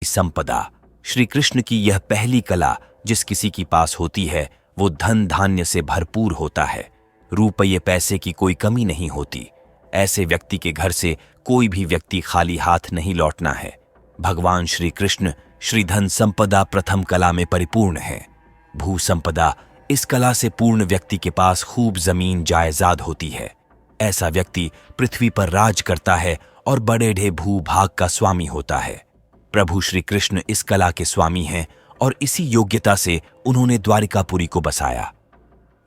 संपदा श्री कृष्ण की यह पहली कला जिस किसी की पास होती है वो धन धान्य से भरपूर होता है। रुपये पैसे की कोई कमी नहीं होती। ऐसे व्यक्ति के घर से कोई भी व्यक्ति खाली हाथ नहीं लौटना है। भगवान श्री कृष्ण श्री धन संपदा प्रथम कला में परिपूर्ण है। भू संपदा इस कला से पूर्ण व्यक्ति के पास खूब जमीन जायदाद होती है। ऐसा व्यक्ति पृथ्वी पर राज करता है और बड़े ढे भू भाग का स्वामी होता है। प्रभु श्री कृष्ण इस कला के स्वामी हैं और इसी योग्यता से उन्होंने द्वारिकापुरी को बसाया।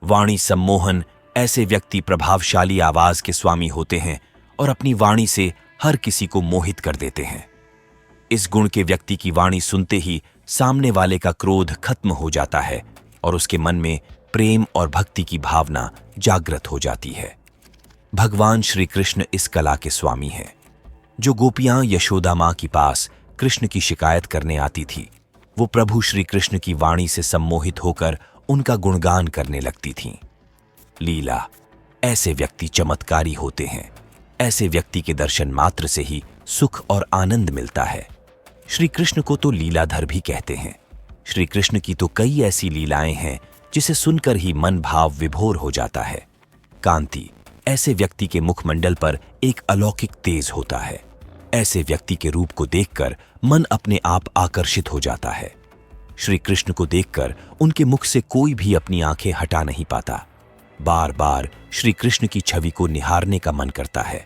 वाणी सम्मोहन ऐसे व्यक्ति प्रभावशाली आवाज के स्वामी होते हैं और अपनी वाणी से हर किसी को मोहित कर देते हैं। इस गुण के व्यक्ति की वाणी सुनते ही सामने वाले का क्रोध खत्म हो जाता है और उसके मन में प्रेम और भक्ति की भावना जागृत हो जाती है। भगवान श्री कृष्ण इस कला के स्वामी हैं। जो गोपियां यशोदा मां के पास कृष्ण की शिकायत करने आती थी, वो प्रभु श्री कृष्ण की वाणी से सम्मोहित होकर उनका गुणगान करने लगती थीं। लीला ऐसे व्यक्ति चमत्कारी होते हैं। ऐसे व्यक्ति के दर्शन मात्र से ही सुख और आनंद मिलता है। श्री कृष्ण को तो लीलाधर भी कहते हैं। श्री कृष्ण की तो कई ऐसी लीलाएं हैं जिसे सुनकर ही मन भाव विभोर हो जाता है। कांति ऐसे व्यक्ति के मुखमंडल पर एक अलौकिक तेज होता है। ऐसे व्यक्ति के रूप को देखकर मन अपने आप आकर्षित हो जाता है। श्री कृष्ण को देखकर उनके मुख से कोई भी अपनी आंखें हटा नहीं पाता। बार बार श्री कृष्ण की छवि को निहारने का मन करता है।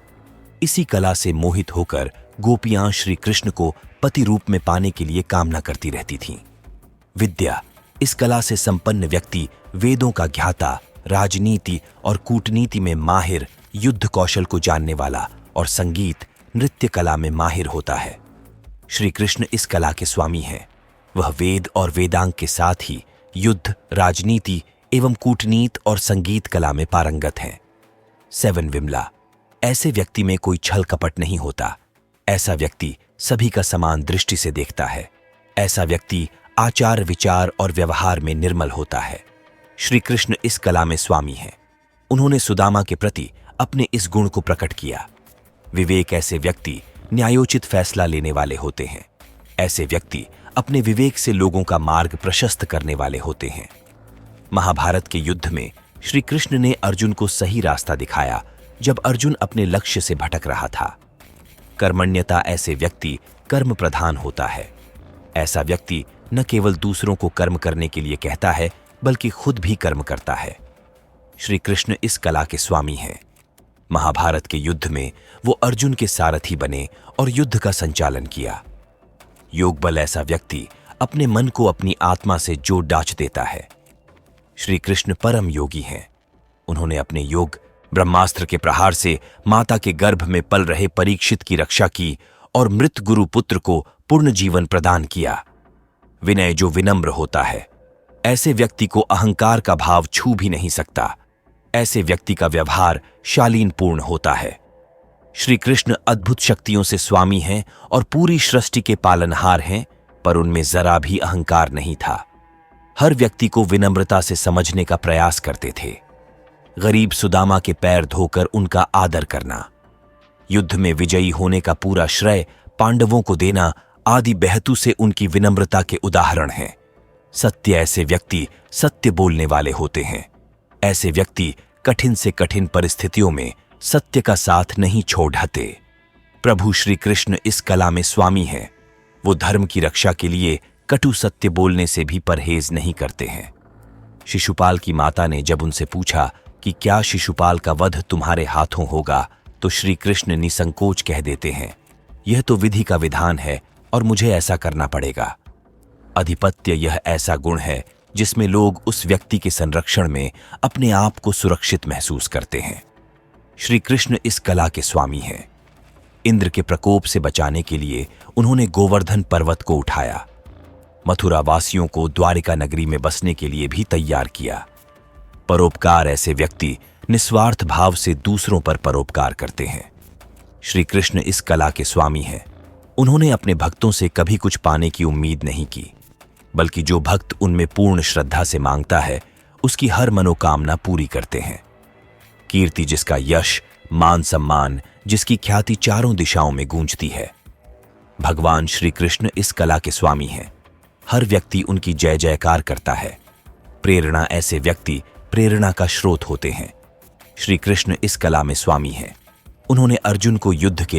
इसी कला से मोहित होकर गोपियां श्री कृष्ण को पति रूप में पाने के लिए कामना करती रहती थीं। विद्या इस कला से संपन्न व्यक्ति वेदों का ज्ञाता, राजनीति और कूटनीति में माहिर, युद्ध कौशल को जानने वाला और संगीत नृत्य कला में माहिर होता है। श्री कृष्ण इस कला के स्वामी हैं। वह वेद और वेदांग के साथ ही युद्ध, राजनीति एवं कूटनीति और संगीत कला में पारंगत हैं। 7 विमला ऐसे व्यक्ति में कोई छल कपट नहीं होता। ऐसा व्यक्ति सभी का समान दृष्टि से देखता है। ऐसा व्यक्ति आचार विचार और व्यवहार में निर्मल होता है। श्री कृष्ण इस कला में स्वामी हैं। उन्होंने सुदामा के प्रति अपने इस गुण को प्रकट किया। विवेक ऐसे व्यक्ति न्यायोचित फैसला लेने वाले होते हैं। ऐसे व्यक्ति अपने विवेक से लोगों का मार्ग प्रशस्त करने वाले होते हैं। महाभारत के युद्ध में श्री कृष्ण ने अर्जुन को सही रास्ता दिखाया जब अर्जुन अपने लक्ष्य से भटक रहा था। कर्मण्यता ऐसे व्यक्ति कर्म प्रधान होता है। ऐसा व्यक्ति न केवल दूसरों को कर्म करने के लिए कहता है बल्कि खुद भी कर्म करता है। श्री कृष्ण इस कला के स्वामी हैं। महाभारत के युद्ध में वो अर्जुन के सारथी बने और युद्ध का संचालन किया। योग बल ऐसा व्यक्ति अपने मन को अपनी आत्मा से जोड़ डाच देता है। श्री कृष्ण परम योगी हैं। उन्होंने अपने योग ब्रह्मास्त्र के प्रहार से माता के गर्भ में पल रहे परीक्षित की रक्षा की और मृत गुरु पुत्र को पूर्ण जीवन प्रदान किया। विनय जो विनम्र होता है, ऐसे व्यक्ति को अहंकार का भाव छू भी नहीं सकता। ऐसे व्यक्ति का व्यवहार शालीन पूर्ण होता है। श्री कृष्ण अद्भुत शक्तियों से स्वामी हैं और पूरी सृष्टि के पालनहार हैं, पर उनमें जरा भी अहंकार नहीं था। हर व्यक्ति को विनम्रता से समझने का प्रयास करते थे। गरीब सुदामा के पैर धोकर उनका आदर करना, युद्ध में विजयी होने का पूरा श्रेय पांडवों को देना आदि बेहतू से उनकी विनम्रता के उदाहरण हैं। सत्य ऐसे व्यक्ति सत्य बोलने वाले होते हैं। ऐसे व्यक्ति कठिन से कठिन परिस्थितियों में सत्य का साथ नहीं छोड़ ढाते। प्रभु श्री कृष्ण इस कला में स्वामी हैं। वो धर्म की रक्षा के लिए कटु सत्य बोलने से भी परहेज नहीं करते हैं। शिशुपाल की माता ने जब उनसे पूछा कि क्या शिशुपाल का वध तुम्हारे हाथों होगा, तो श्री कृष्ण निसंकोच कह देते हैं, यह तो विधि का विधान है और मुझे ऐसा करना पड़ेगा। अधिपत्य यह ऐसा गुण है जिसमें लोग उस व्यक्ति के संरक्षण में अपने आप को सुरक्षित महसूस करते हैं। श्री कृष्ण इस कला के स्वामी हैं। इंद्र के प्रकोप से बचाने के लिए उन्होंने गोवर्धन पर्वत को उठाया। मथुरा वासियों को द्वारिका नगरी में बसने के लिए भी तैयार किया। परोपकार ऐसे व्यक्ति निस्वार्थ भाव से दूसरों पर परोपकार करते हैं। श्री कृष्ण इस कला के स्वामी हैं। उन्होंने अपने भक्तों से कभी कुछ पाने की उम्मीद नहीं की, बल्कि जो भक्त उनमें पूर्ण श्रद्धा से मांगता है उसकी हर मनोकामना पूरी करते हैं। कीर्ति जिसका यश, मान सम्मान, जिसकी ख्याति चारों दिशाओं में गूंजती है। भगवान श्री कृष्ण इस कला के स्वामी हैं। हर व्यक्ति उनकी जय जयकार करता है। प्रेरणा ऐसे व्यक्ति प्रेरणा का स्रोत होते हैं। श्री कृष्ण इस कला में स्वामी हैं। उन्होंने अर्जुन को युद्ध के